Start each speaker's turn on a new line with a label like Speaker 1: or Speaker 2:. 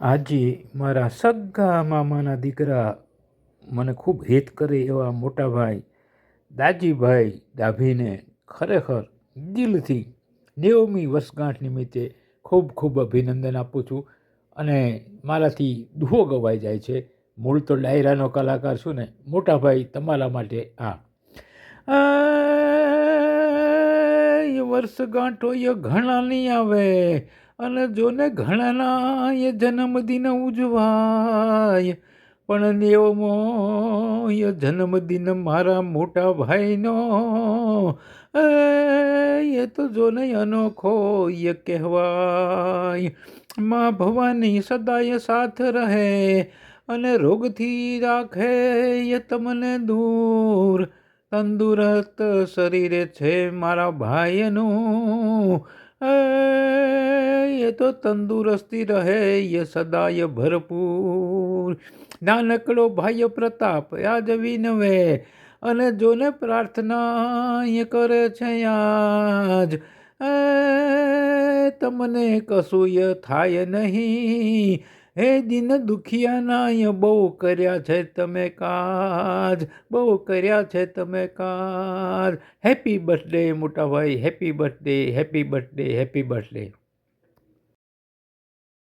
Speaker 1: આજે મારા સગા મામાના દીકરા મને ખૂબ હિત કરે એવા મોટાભાઈ દાજીભાઈ ડાભીને ખરેખર દિલથી 90મી વર્ષગાંઠ નિમિત્તે ખૂબ ખૂબ અભિનંદન આપું છું. અને મારાથી દુહો ગવાઈ જાય છે. મૂળ તો ડાયરાનો કલાકાર છું ને. મોટાભાઈ તમારા માટે વર્ષગાંઠો એ ઘણા નહીં આવે અને જોને ઘણાના એ જન્મદિન ઉજવાય, પણ 90મો એ જન્મદિન મારા મોટા ભાઈનો એ તો જોને અનોખો એ કહેવાય. માં ભવાની સદાય સાથ રહે અને રોગથી રાખે એ તમને દૂર. તંદુરસ્ત શરીરે છે મારા ભાઈનું, એ તો તંદુરસ્તી રહે એ સદાય ભરપૂર. નાનકડો ભાઈ પ્રતાપ આજ વિનવે અને જોને પ્રાર્થના એ કરે છે આજ, તમને કશું થાય નહીં. હે દિન દુખિયાના બહુ કર્યા છે તમે કાજ, બહુ કર્યા છે તમે કાજ. હેપી બર્થડે મોટા ભાઈ, happy birthday, happy birthday, happy birthday.